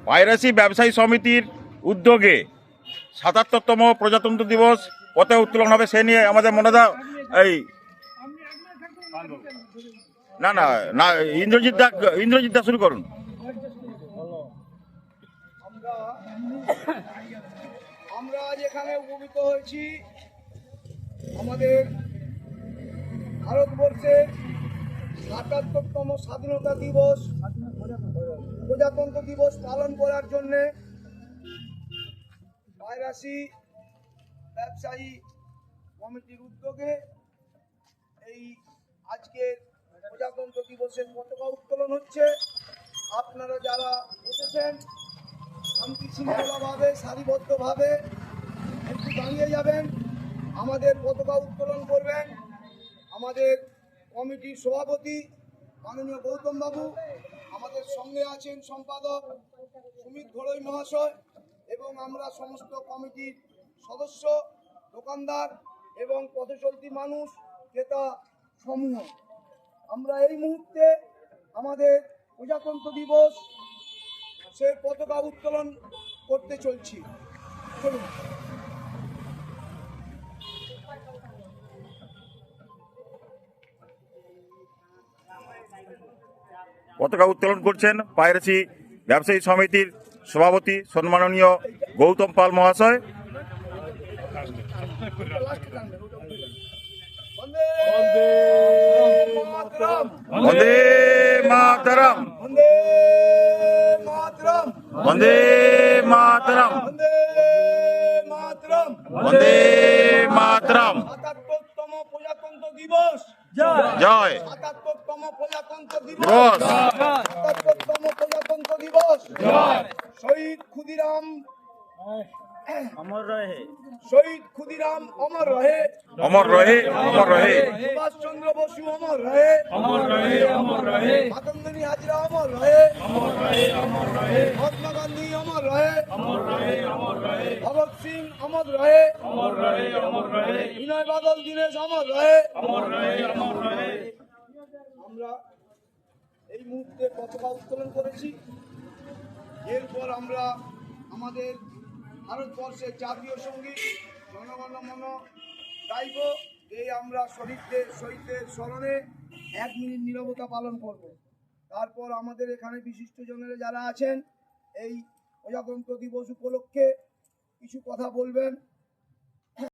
পায়রাসি ব্যবসায়ী সমিতির উদ্যোগে ৭৭তম প্রজাতন্ত্র দিবস পথে উত্তোলন হবে, সে নিয়ে আমাদের মনেদা এই না না না ইন্দ্রজিৎ দা শুরু করুন। আমরা আজ এখানে উপনীত হয়েছি আমাদের ভারতবর্ষের ৭৭তম স্বাধীনতা দিবস প্রজাতন্ত্র দিবস পালন করার জন্যে পায়রাসি ব্যবসায়ী কমিটির উদ্যোগে এই আজকের প্রজাতন্ত্র দিবসের পতাকা উত্তোলন হচ্ছে। আপনারা যারা এসেছেন শান্তি শৃঙ্খলাভাবে সারিবদ্ধভাবে একটু দাঁড়িয়ে যাবেন, আমাদের পতাকা উত্তোলন করবেন আমাদের কমিটির সভাপতি মাননীয় গৌতম বাবু, আমাদের সঙ্গে আছেন সম্পাদক সুমিত ঘোড়ই মহাশয় এবং আমরা সমস্ত কমিটির সদস্য, দোকানদার এবং পথচলতি মানুষ, ক্রেতা সমূহ। আমরা এই মুহূর্তে আমাদের প্রজাতন্ত্র দিবস সে পতাকা উত্তোলন করতে চলছি। চলুন। পতাকা উত্তোলন করছেন পায়রাসি ব্যবসায়ী সমিতির সভাপতি সম্মাননীয় গৌতম পাল মহাশয়। বন্দে মাতরম, বন্দে মাতরম, বন্দে মাতরম, বন্দে মাতরম, বন্দে মাতরম। ৭৭তম প্রজাতন্ত্র দিবস জয়। ৭৭তম প্রজাতন্ত্র দিবস, ৭৭তম প্রজাতন্ত্র দিবস। শহীদ ক্ষুদিরাম অমর রহে, শহীদ ক্ষুদিরাম অমর রহে, অমর রহে, অমর রহে। সুভাষ চন্দ্র বসু অমর রহে, অমর রহে, অমর রহে, মাতঙ্গিনী হাজরা অমর রহে, অমর রহে, অমর রহে, মহাত্মা গান্ধী অমর রহে, অমর রহে, অমর রহে, ভগৎ সিং অমর রহে, অমর রহে, অমর রহে, বিনয় বাদল দীনেশ অমর রহে। অমর রহে, অমর রহে। আমরা এই মুহূর্তে পতাকা উত্তোলন করেছি। এরপর আমরা আমাদের ভারতবর্ষের জাতীয় সঙ্গীত জনগণ মন গাইব। এই আমরা শহীদদের স্মরণে 1 মিনিট নীরবতা পালন করব। তারপর আমাদের এখানে বিশিষ্টজনেরা যারা আছেন এই প্রজাতন্ত্র দিবস উপলক্ষে কিছু কথা বলবেন।